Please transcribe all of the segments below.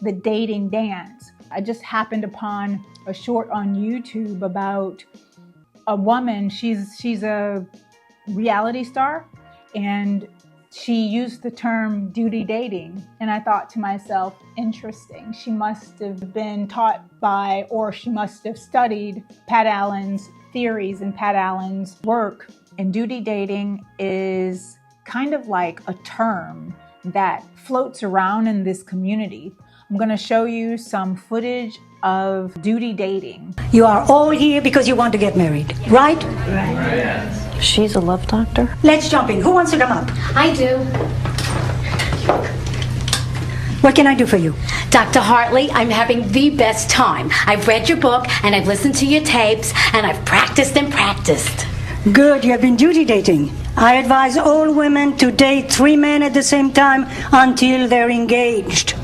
the dating dance. I just happened upon a short on YouTube about a woman. She's a reality star, and she used the term duty dating. And I thought to myself, interesting. She must have been taught by, or she must have studied Pat Allen's theories and Pat Allen's work. And duty dating is kind of like a term that floats around in this community. I'm going to show you some footage of duty dating. You are all here because you want to get married, right? Right. She's a love doctor. Let's jump in. Who wants to come up? I do. What can I do for you? Dr. Hartley, I'm having the best time. I've read your book, and I've listened to your tapes, and I've practiced and practiced. Good, you have been duty dating. I advise all women to date 3 men at the same time until they're engaged.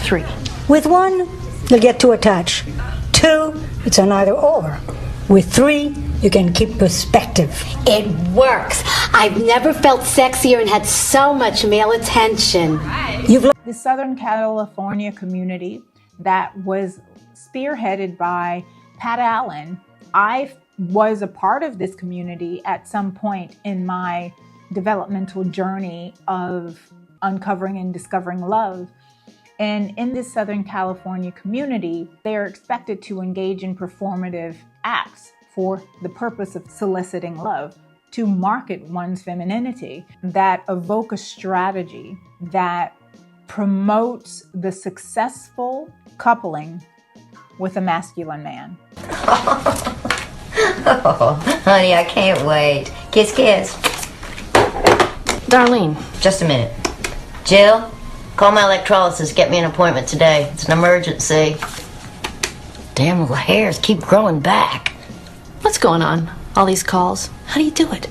3. With 1, you'll get too attached. 2, it's an either or. With 3, you can keep perspective. It works. I've never felt sexier and had so much male attention. The Southern California community that was spearheaded by Pat Allen. I was a part of this community at some point in my developmental journey of uncovering and discovering love. And in this Southern California community, they are expected to engage in performative acts for the purpose of soliciting love, to market one's femininity, that evoke a strategy that promotes the successful coupling with a masculine man. Oh, honey, I can't wait. Kiss, kiss. Darlene. Just a minute. Jill, call my electrolysis. Get me an appointment today. It's an emergency. Damn little hairs keep growing back. What's going on? All these calls. How do you do it?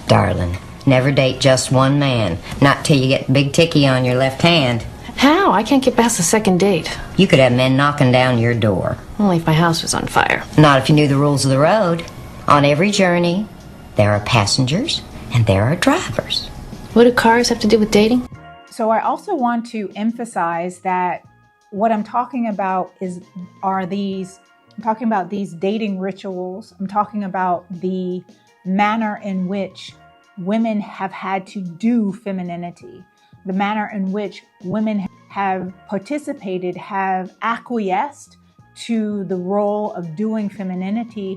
Darling, never date just one man. Not till you get big ticky on your left hand. How? I can't get past the second date. You could have men knocking down your door. Only if my house was on fire. Not if you knew the rules of the road. On every journey, there are passengers and there are drivers. What do cars have to do with dating? So I also want to emphasize that what I'm talking about I'm talking about these dating rituals. I'm talking about the manner in which women have had to do femininity, the manner in which women have participated, have acquiesced to the role of doing femininity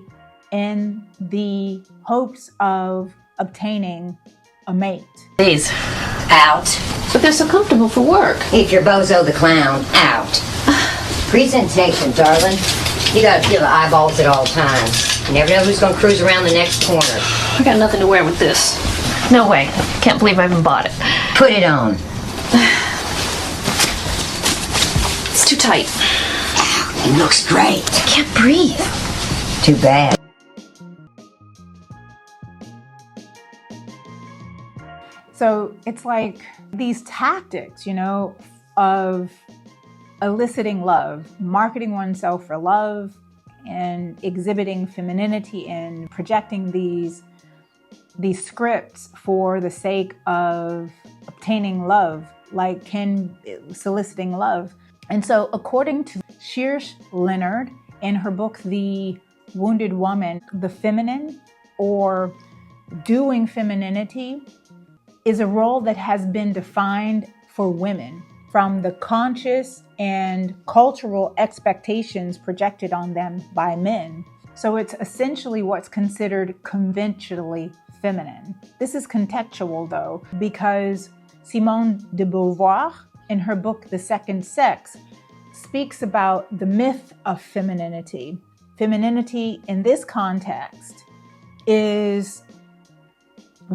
in the hopes of obtaining a mate. These. Out. But they're so comfortable for work. If you're Bozo the Clown, out. Presentation, darling. You gotta feel the eyeballs at all times. You never know who's gonna cruise around the next corner. I got nothing to wear with this. No way. Can't believe I even bought it. Put it on. It's too tight. It looks great. I can't breathe. Too bad. So it's like these tactics, of eliciting love, marketing oneself for love, and exhibiting femininity and projecting these scripts for the sake of obtaining love, like soliciting love. And so according to Shears Leonard in her book, The Wounded Woman, the feminine or doing femininity is a role that has been defined for women from the conscious and cultural expectations projected on them by men. So it's essentially what's considered conventionally feminine. This is contextual though, because Simone de Beauvoir, in her book, The Second Sex, speaks about the myth of femininity. Femininity in this context is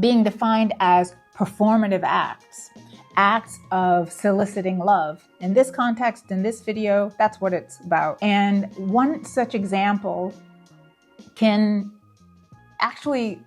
being defined as performative acts of soliciting love. In this context, in this video, that's what it's about. And one such example can actually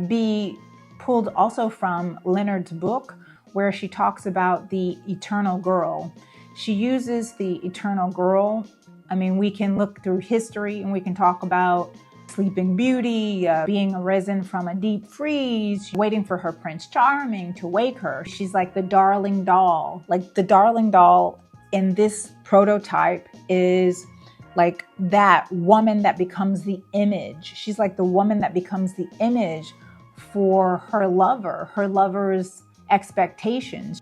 be pulled also from Leonard's book, where she talks about the eternal girl. She uses the eternal girl. I mean, we can look through history and we can talk about Sleeping Beauty, being arisen from a deep freeze, waiting for her Prince Charming to wake her. She's like the darling doll. Like the darling doll in this prototype is like that woman that becomes the image. She's like the woman that becomes the image for her lover's expectations.